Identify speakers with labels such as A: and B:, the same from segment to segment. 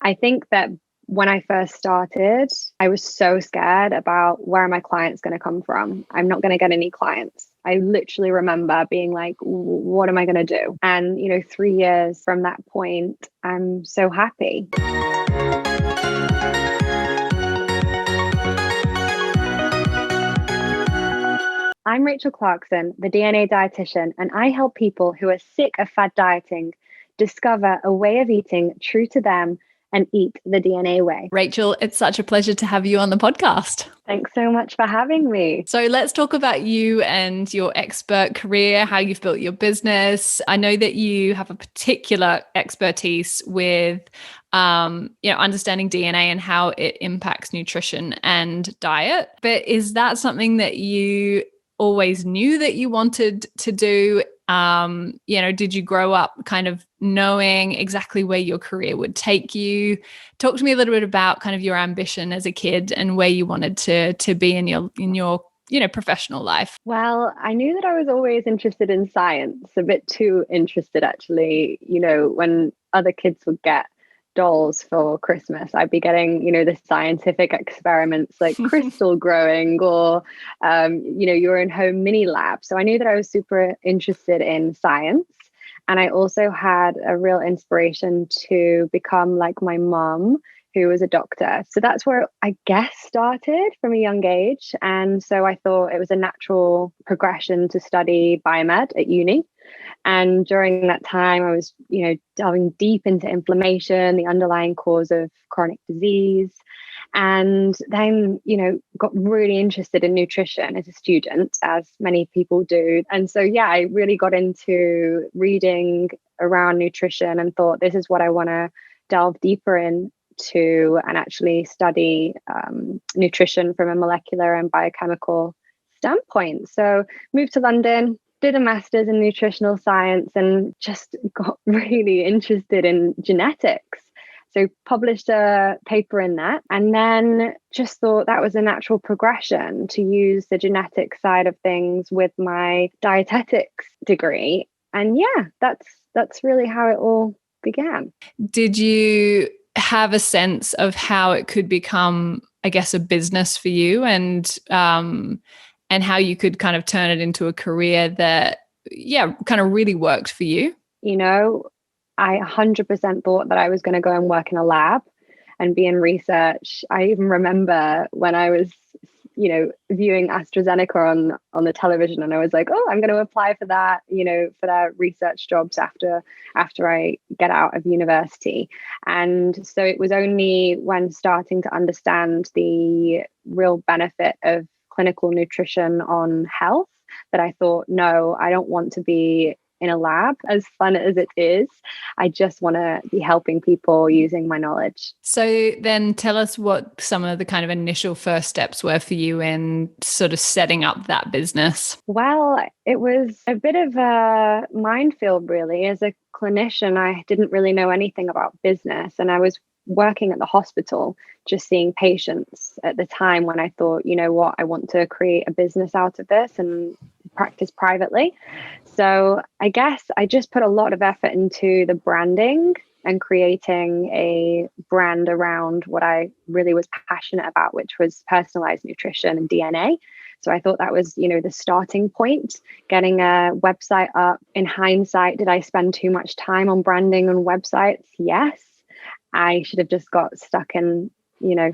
A: I think that when I first started, I was so scared about where are my clients going to come from? I'm not going to get any clients. I literally remember being like, what am I going to do? And, 3 years from that point, I'm so happy. I'm Rachel Clarkson, the DNA Dietitian, and I help people who are sick of fad dieting discover a way of eating true to them and eat the DNA way.
B: Rachel, it's such a pleasure to have you on the podcast.
A: Thanks so much for having me.
B: So let's talk about you and your expert career, how you've built your business. I know that you have a particular expertise with understanding DNA and how it impacts nutrition and diet. But is that something that you always knew that you wanted to do? Did you grow up kind of knowing exactly where your career would take you? Talk to me a little bit about kind of your ambition as a kid and where you wanted to be in your professional life.
A: Well, I knew that I was always interested in science, a bit too interested actually. When other kids would get dolls for Christmas, I'd be getting, the scientific experiments like crystal growing or, your own home mini lab. So I knew that I was super interested in science. And I also had a real inspiration to become like my mom, who was a doctor. So that's where I guess started from a young age. And so I thought it was a natural progression to study biomed at uni. And during that time, I was, delving deep into inflammation, the underlying cause of chronic disease. And then, got really interested in nutrition as a student, as many people do. And so, I really got into reading around nutrition and thought this is what I want to delve deeper into and actually study nutrition from a molecular and biochemical standpoint. So moved to London, did a master's in nutritional science and just got really interested in genetics. So published a paper in that and then just thought that was a natural progression to use the genetic side of things with my dietetics degree. And that's really how it all began.
B: Did you have a sense of how it could become, I guess, a business for you and how you could kind of turn it into a career that, kind of really worked for you?
A: I 100% thought that I was going to go and work in a lab and be in research. I even remember when I was, viewing AstraZeneca on the television, and I was like, oh, I'm going to apply for that, for that research jobs after I get out of university. And so it was only when starting to understand the real benefit of clinical nutrition on health that I thought, no, I don't want to be in a lab, as fun as it is. I just want to be helping people using my knowledge.
B: So then tell us what some of the kind of initial first steps were for you in sort of setting up that business.
A: Well, it was a bit of a minefield, really. As a clinician, I didn't really know anything about business, and I was working at the hospital, just seeing patients at the time when I thought, what, I want to create a business out of this and practice privately. So I guess I just put a lot of effort into the branding and creating a brand around what I really was passionate about, which was personalized nutrition and DNA. So I thought that was, the starting point, getting a website up. In hindsight, did I spend too much time on branding and websites? Yes. I should have just got stuck in,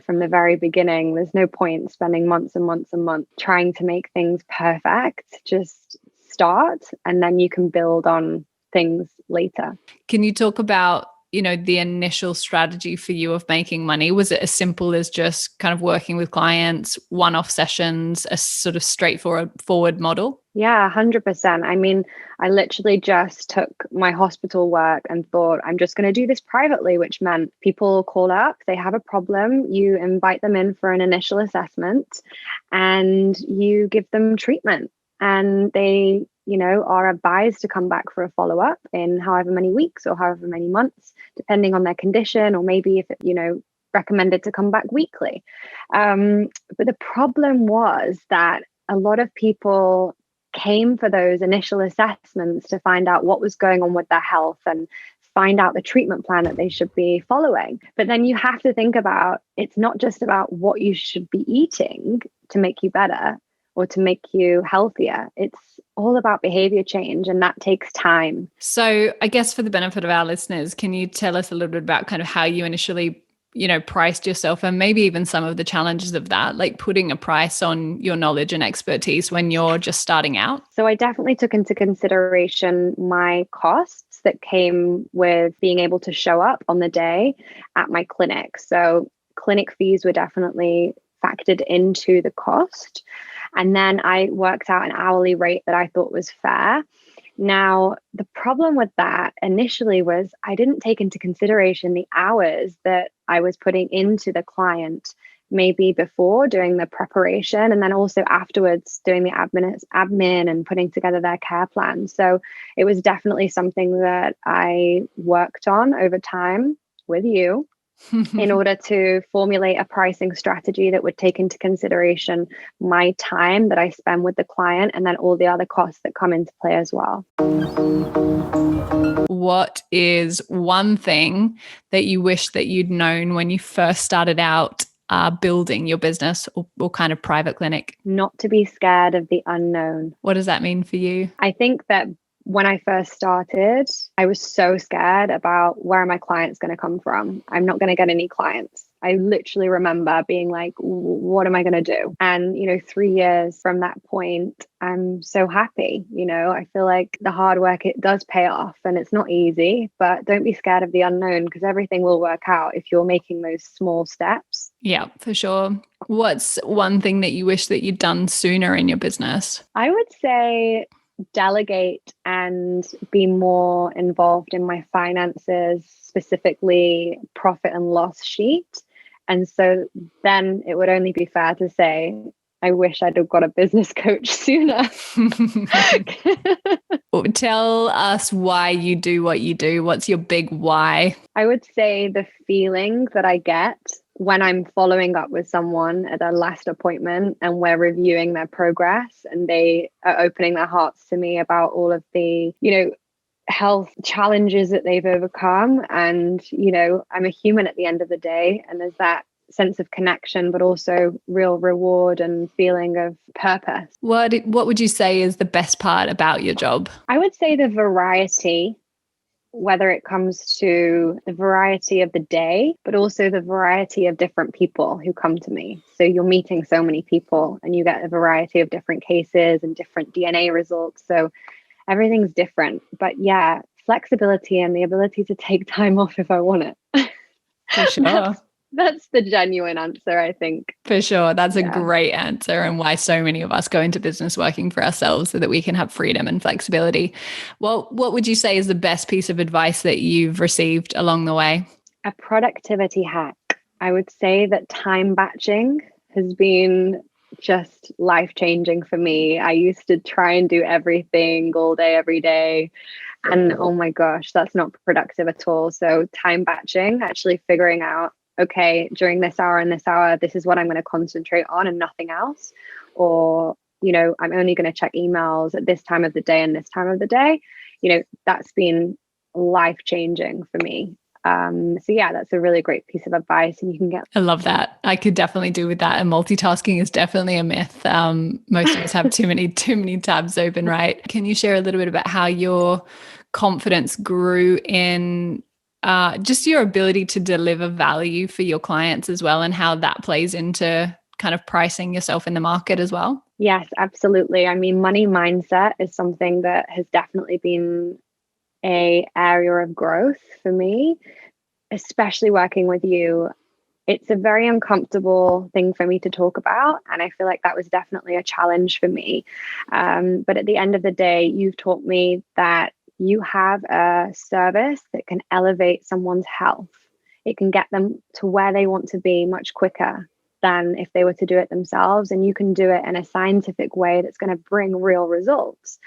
A: from the very beginning. There's no point spending months and months and months trying to make things perfect. Just start and then you can build on things later.
B: Can you talk about, the initial strategy for you of making money? Was it as simple as just kind of working with clients, one-off sessions, a sort of straightforward model?
A: Yeah, 100%. I mean, I literally just took my hospital work and thought, I'm just going to do this privately, which meant people call up, they have a problem, you invite them in for an initial assessment and you give them treatment. And they, are advised to come back for a follow-up in however many weeks or however many months, depending on their condition, or maybe if it, recommended to come back weekly. But the problem was that a lot of people came for those initial assessments to find out what was going on with their health and find out the treatment plan that they should be following. But then you have to think about, it's not just about what you should be eating to make you better or to make you healthier. It's all about behavior change, and that takes time.
B: So I guess for the benefit of our listeners, can you tell us a little bit about kind of how you initially, priced yourself, and maybe even some of the challenges of that, like putting a price on your knowledge and expertise when you're just starting out?
A: So I definitely took into consideration my costs that came with being able to show up on the day at my clinic. So clinic fees were definitely factored into the cost. And then I worked out an hourly rate that I thought was fair. Now, the problem with that initially was I didn't take into consideration the hours that I was putting into the client, maybe before doing the preparation, and then also afterwards doing the admin and putting together their care plan. So it was definitely something that I worked on over time with you in order to formulate a pricing strategy that would take into consideration my time that I spend with the client and then all the other costs that come into play as well.
B: What is one thing that you wish that you'd known when you first started out building your business or kind of private clinic?
A: Not to be scared of the unknown.
B: What does that mean for you?
A: I think that when I first started, I was so scared about where are my clients going to come from? I'm not going to get any clients. I literally remember being like, what am I going to do? And, 3 years from that point, I'm so happy. I feel like the hard work, it does pay off, and it's not easy, but don't be scared of the unknown, because everything will work out if you're making those small steps.
B: Yeah, for sure. What's one thing that you wish that you'd done sooner in your business?
A: I would say delegate and be more involved in my finances, specifically profit and loss sheet. And so then it would only be fair to say, I wish I'd have got a business coach sooner.
B: Tell us why you do what you do. What's your big why?
A: I would say the feeling that I get when I'm following up with someone at their last appointment and we're reviewing their progress and they are opening their hearts to me about all of the, health challenges that they've overcome. And, I'm a human at the end of the day. And there's that sense of connection, but also real reward and feeling of purpose.
B: What would you say is the best part about your job?
A: I would say the variety, whether it comes to the variety of the day, but also the variety of different people who come to me. So you're meeting so many people and you get a variety of different cases and different DNA results. So everything's different. But yeah, flexibility and the ability to take time off if I want it.
B: For sure.
A: That's the genuine answer, I think.
B: For sure. That's a great answer, and why so many of us go into business working for ourselves so that we can have freedom and flexibility. Well, what would you say is the best piece of advice that you've received along the way?
A: A productivity hack. I would say that time batching has been just life-changing for me. I used to try and do everything all day, every day. And oh my gosh, that's not productive at all. So time batching, actually figuring out, okay, during this hour and this hour, this is what I'm going to concentrate on and nothing else. Or, I'm only going to check emails at this time of the day and this time of the day. That's been life-changing for me. So yeah, that's a really great piece of advice, and you can get.
B: I love that. I could definitely do with that. And multitasking is definitely a myth. Most of us have too many tabs open, right? Can you share a little bit about how your confidence grew in just your ability to deliver value for your clients as well, and how that plays into kind of pricing yourself in the market as well?
A: Yes, absolutely. I mean, money mindset is something that has definitely been an area of growth for me, especially working with you. It's a very uncomfortable thing for me to talk about. And I feel like that was definitely a challenge for me. But at the end of the day, you've taught me that you have a service that can elevate someone's health. It can get them to where they want to be much quicker than if they were to do it themselves. And you can do it in a scientific way that's going to bring real results.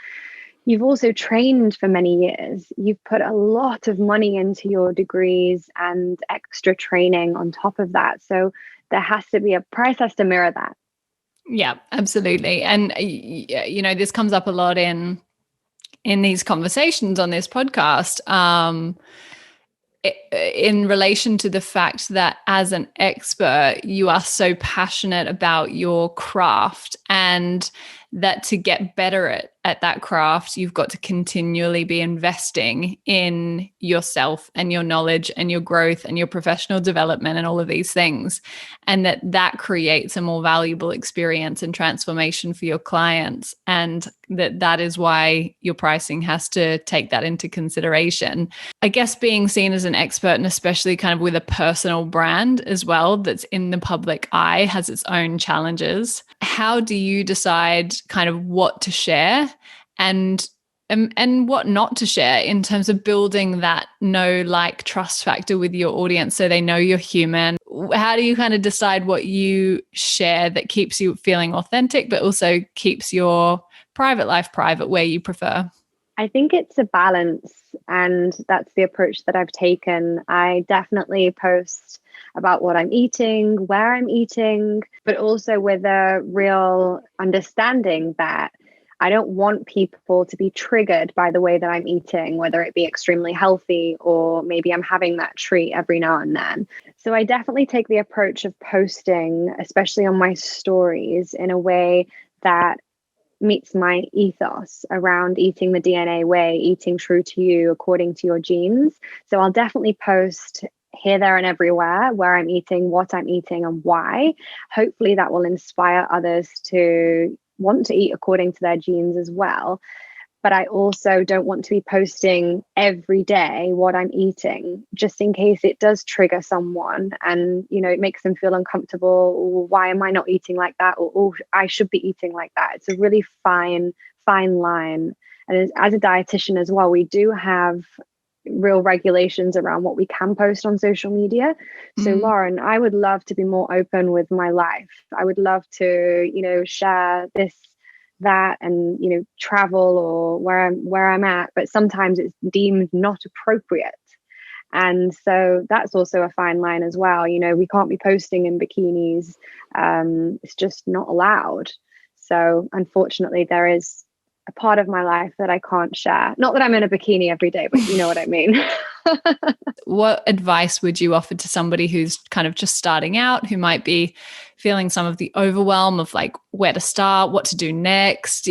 A: You've also trained for many years. You've put a lot of money into your degrees and extra training on top of that. So there has to be a price has to mirror that.
B: Yeah, absolutely. And, this comes up a lot in these conversations on this podcast. in relation to the fact that as an expert, you are so passionate about your craft, and that to get better at that craft, you've got to continually be investing in yourself and your knowledge and your growth and your professional development and all of these things. And that creates a more valuable experience and transformation for your clients. And that is why your pricing has to take that into consideration. I guess being seen as an expert, and especially kind of with a personal brand as well that's in the public eye, has its own challenges. How do you decide kind of what to share and what not to share in terms of building that know, like, trust factor with your audience so they know you're human? How do you kind of decide what you share that keeps you feeling authentic, but also keeps your private life private where you prefer?
A: I think it's a balance, and that's the approach that I've taken. I definitely post about what I'm eating, where I'm eating, but also with a real understanding that I don't want people to be triggered by the way that I'm eating, whether it be extremely healthy or maybe I'm having that treat every now and then. So I definitely take the approach of posting, especially on my stories, in a way that meets my ethos around eating the DNA way, eating true to you according to your genes. So I'll definitely post here, there, and everywhere where I'm eating, what I'm eating, and why. Hopefully that will inspire others to want to eat according to their genes as well. But I also don't want to be posting every day what I'm eating, just in case it does trigger someone and, it makes them feel uncomfortable. Or why am I not eating like that? Or, oh, I should be eating like that. It's a really fine line. And as a dietitian as well, we do have real regulations around what we can post on social media. So Lauren, I would love to be more open with my life. I would love to, share this, that, and travel or where I'm at, but sometimes it's deemed not appropriate. And so that's also a fine line as well. We can't be posting in bikinis. It's just not allowed. So unfortunately, there is a part of my life that I can't share. Not that I'm in a bikini every day, but you know what I mean.
B: What advice would you offer to somebody who's kind of just starting out, who might be feeling some of the overwhelm of like where to start, what to do next,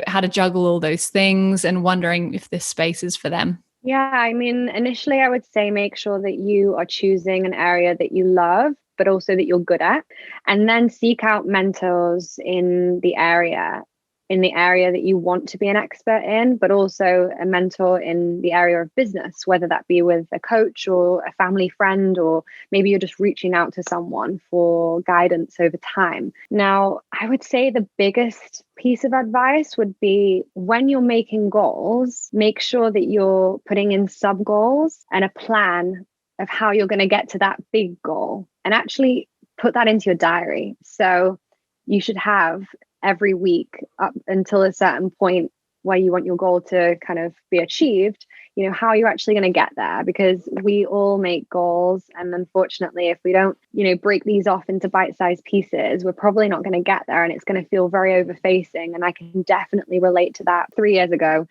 B: how to juggle all those things, and wondering if this space is for them?
A: Yeah, I mean, initially I would say make sure that you are choosing an area that you love, but also that you're good at, and then seek out mentors in the area that you want to be an expert in, but also a mentor in the area of business, whether that be with a coach or a family friend, or maybe you're just reaching out to someone for guidance over time. Now, I would say the biggest piece of advice would be, when you're making goals, make sure that you're putting in sub goals and a plan of how you're going to get to that big goal, and actually put that into your diary. So you should have every week up until a certain point where you want your goal to kind of be achieved, how you're actually going to get there, because we all make goals. And unfortunately, if we don't, break these off into bite-sized pieces, we're probably not going to get there. And it's going to feel very overfacing. And I can definitely relate to that. 3 years ago,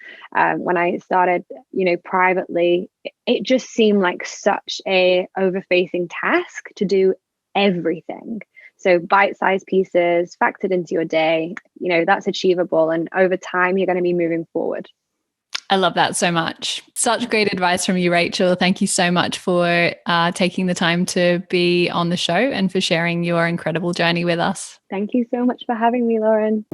A: when I started, privately, it just seemed like such a overfacing task to do everything. So bite-sized pieces factored into your day, that's achievable. And over time, you're going to be moving forward.
B: I love that so much. Such great advice from you, Rachel. Thank you so much for taking the time to be on the show and for sharing your incredible journey with us.
A: Thank you so much for having me, Lauren.